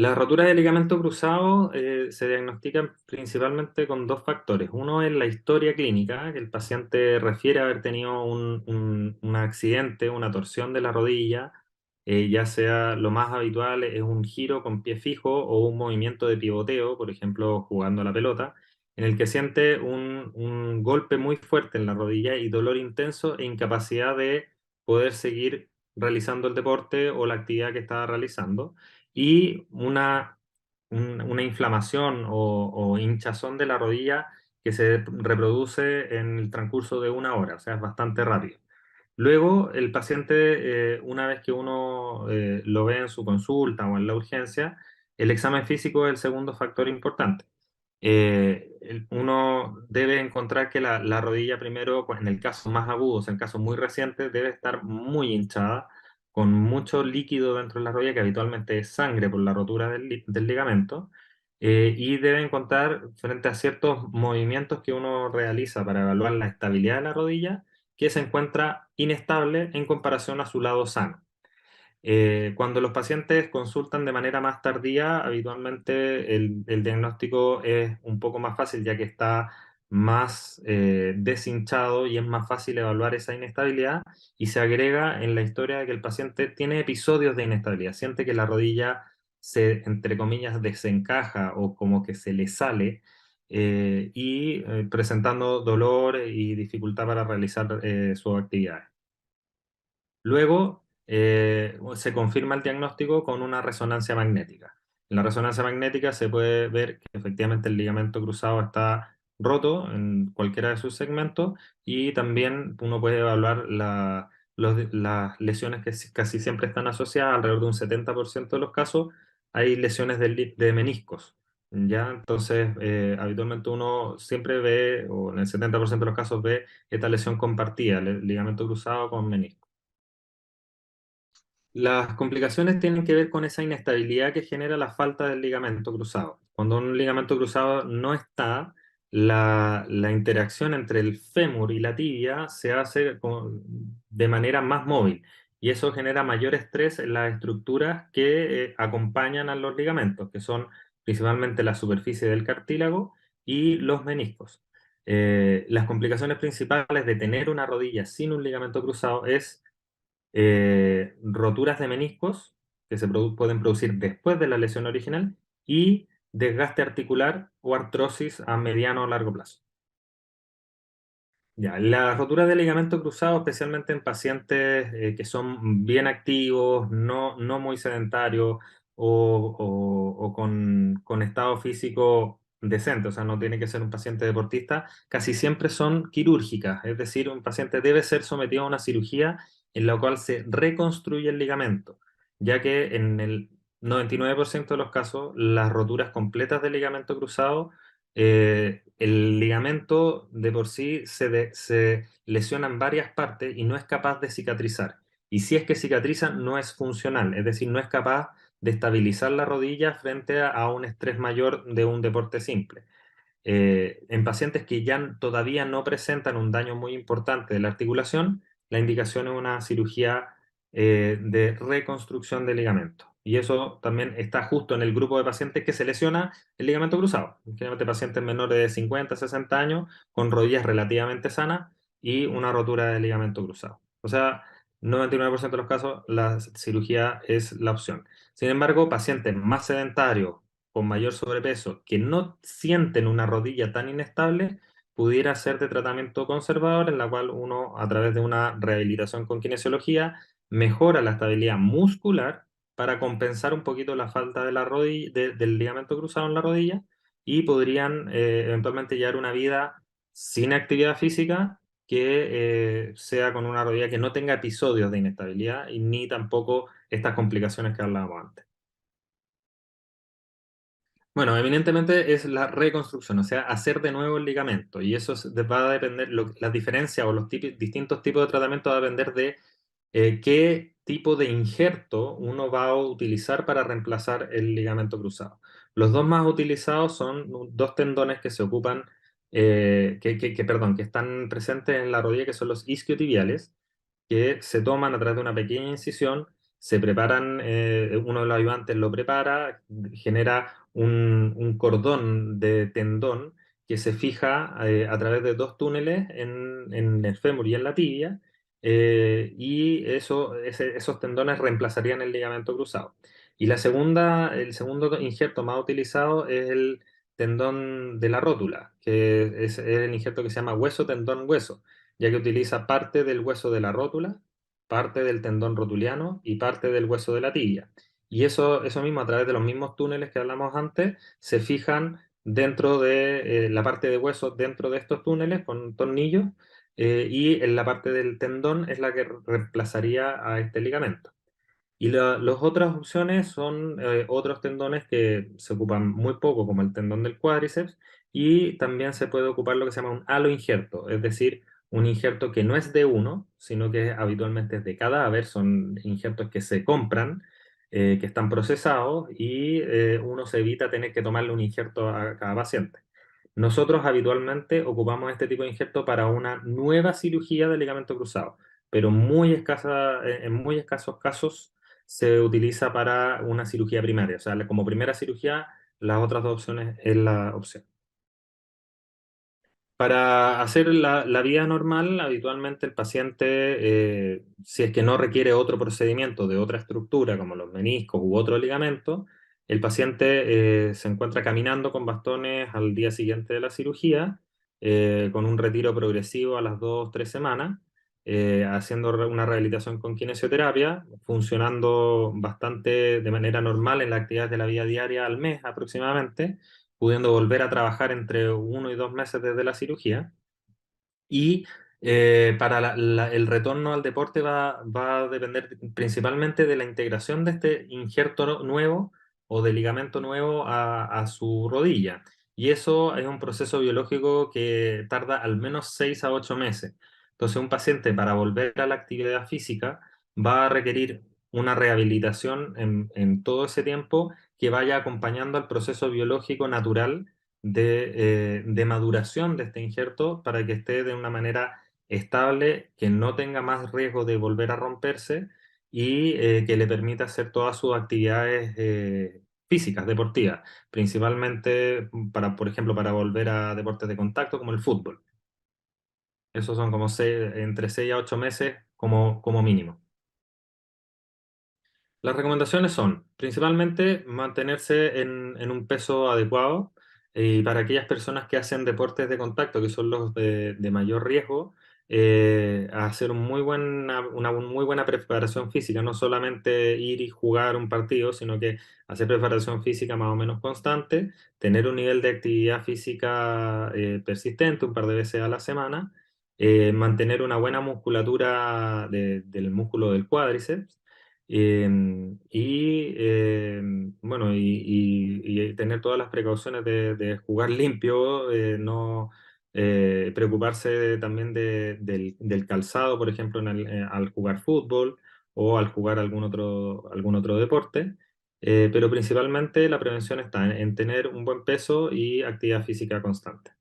Las roturas de ligamento cruzado se diagnostican principalmente con dos factores. Uno es la historia clínica, que el paciente refiere haber tenido un accidente, una torsión de la rodilla, ya sea lo más habitual es un giro con pie fijo o un movimiento de pivoteo, por ejemplo, jugando a la pelota, en el que siente un golpe muy fuerte en la rodilla y dolor intenso e incapacidad de poder seguir realizando el deporte o la actividad que estaba realizando y una inflamación o hinchazón de la rodilla que se reproduce en el transcurso de una hora, o sea, es bastante rápido. Luego, el paciente, una vez que uno lo ve en su consulta o en la urgencia, el examen físico es el segundo factor importante. Uno debe encontrar que la rodilla primero, pues, en el caso más agudo, o sea, en casos muy recientes, debe estar muy hinchada, con mucho líquido dentro de la rodilla, que habitualmente es sangre por la rotura del ligamento, y debe encontrar frente a ciertos movimientos que uno realiza para evaluar la estabilidad de la rodilla, que se encuentra inestable en comparación a su lado sano. Cuando los pacientes consultan de manera más tardía, habitualmente el diagnóstico es un poco más fácil ya que está más deshinchado y es más fácil evaluar esa inestabilidad y se agrega en la historia de que el paciente tiene episodios de inestabilidad, siente que la rodilla se, entre comillas, desencaja o como que se le sale presentando dolor y dificultad para realizar sus actividades. Luego se confirma el diagnóstico con una resonancia magnética. En la resonancia magnética se puede ver que efectivamente el ligamento cruzado está roto en cualquiera de sus segmentos y también uno puede evaluar las lesiones que casi siempre están asociadas, alrededor de un 70% de los casos, hay lesiones de meniscos. ¿Ya? Entonces, habitualmente uno siempre ve, o en el 70% de los casos ve esta lesión compartida, el ligamento cruzado con menisco. Las complicaciones tienen que ver con esa inestabilidad que genera la falta del ligamento cruzado. Cuando un ligamento cruzado no está, la interacción entre el fémur y la tibia se hace de manera más móvil y eso genera mayor estrés en las estructuras que acompañan a los ligamentos, que son principalmente la superficie del cartílago y los meniscos. Las complicaciones principales de tener una rodilla sin un ligamento cruzado es roturas de meniscos que pueden producir después de la lesión original y desgaste articular o artrosis a mediano o largo plazo. Ya, la rotura de ligamento cruzado, especialmente en pacientes que son bien activos, no muy sedentarios o con estado físico decente, o sea, no tiene que ser un paciente deportista, casi siempre son quirúrgicas, es decir, un paciente debe ser sometido a una cirugía en la cual se reconstruye el ligamento, ya que en el 99% de los casos las roturas completas del ligamento cruzado el ligamento de por sí se lesiona en varias partes y no es capaz de cicatrizar. Y si es que cicatriza, no es funcional, es decir, no es capaz de estabilizar la rodilla frente a un estrés mayor de un deporte simple. En pacientes que ya todavía no presentan un daño muy importante de la articulación, la indicación es una cirugía de reconstrucción del ligamento. Y eso también está justo en el grupo de pacientes que se lesiona el ligamento cruzado. Generalmente pacientes menores de 50, 60 años con rodillas relativamente sanas y una rotura del ligamento cruzado. O sea, 99% de los casos la cirugía es la opción. Sin embargo, pacientes más sedentarios con mayor sobrepeso que no sienten una rodilla tan inestable, pudiera ser de tratamiento conservador, en la cual uno, a través de una rehabilitación con kinesiología, mejora la estabilidad muscular para compensar un poquito la falta de la rodilla, del ligamento cruzado en la rodilla y podrían eventualmente llevar una vida sin actividad física que sea con una rodilla que no tenga episodios de inestabilidad y ni tampoco estas complicaciones que hablábamos antes. Bueno, eminentemente es la reconstrucción, o sea, hacer de nuevo el ligamento. Y eso va a depender, la diferencia o los distintos tipos de tratamiento va a depender de qué tipo de injerto uno va a utilizar para reemplazar el ligamento cruzado. Los dos más utilizados son dos tendones que se ocupan, perdón, que están presentes en la rodilla, que son los isquiotibiales, que se toman a través de una pequeña incisión se preparan, uno de los ayudantes lo prepara, genera un cordón de tendón que se fija a través de dos túneles en el fémur y en la tibia, y esos tendones reemplazarían el ligamento cruzado. Y el segundo injerto más utilizado es el tendón de la rótula, que es el injerto que se llama hueso, tendón, hueso, ya que utiliza parte del hueso de la rótula, parte del tendón rotuliano y parte del hueso de la tibia. Y eso mismo, a través de los mismos túneles que hablamos antes, se fijan dentro de la parte de hueso, dentro de estos túneles con tornillos, y en la parte del tendón es la que reemplazaría a este ligamento. Y las otras opciones son otros tendones que se ocupan muy poco, como el tendón del cuádriceps, y también se puede ocupar lo que se llama un halo injerto, es decir, un injerto que no es de uno, sino que habitualmente es de cadáver, son injertos que se compran, que están procesados, y uno se evita tener que tomarle un injerto a cada paciente. Nosotros habitualmente ocupamos este tipo de injerto para una nueva cirugía de ligamento cruzado, pero en muy escasos casos se utiliza para una cirugía primaria. O sea, como primera cirugía, las otras dos opciones es la opción. Para hacer la vida normal, habitualmente el paciente, si es que no requiere otro procedimiento de otra estructura, como los meniscos u otro ligamento, el paciente se encuentra caminando con bastones al día siguiente de la cirugía, con un retiro progresivo a las 2 o 3 semanas, haciendo una rehabilitación con kinesioterapia, funcionando bastante de manera normal en las actividades de la vida diaria al mes aproximadamente, pudiendo volver a trabajar entre 1 y 2 meses desde la cirugía. Y para el retorno al deporte va a depender principalmente de la integración de este injerto nuevo o de ligamento nuevo a su rodilla. Y eso es un proceso biológico que tarda al menos 6 a 8 meses. Entonces, un paciente para volver a la actividad física va a requerir una rehabilitación en todo ese tiempo que vaya acompañando al proceso biológico natural de maduración de este injerto para que esté de una manera estable, que no tenga más riesgo de volver a romperse y que le permita hacer todas sus actividades físicas, deportivas, principalmente para, por ejemplo, para volver a deportes de contacto como el fútbol. Esos son como entre 6 a 8 meses como mínimo. Las recomendaciones son principalmente mantenerse en un peso adecuado, y para aquellas personas que hacen deportes de contacto, que son los de mayor riesgo, hacer una muy buena preparación física, no solamente ir y jugar un partido, sino que hacer preparación física más o menos constante, tener un nivel de actividad física persistente un par de veces a la semana, mantener una buena musculatura del músculo del cuádriceps, bueno, y tener todas las precauciones de jugar limpio, no preocuparse también del calzado, por ejemplo, al jugar fútbol o al jugar algún otro deporte. Pero principalmente la prevención está en tener un buen peso y actividad física constante.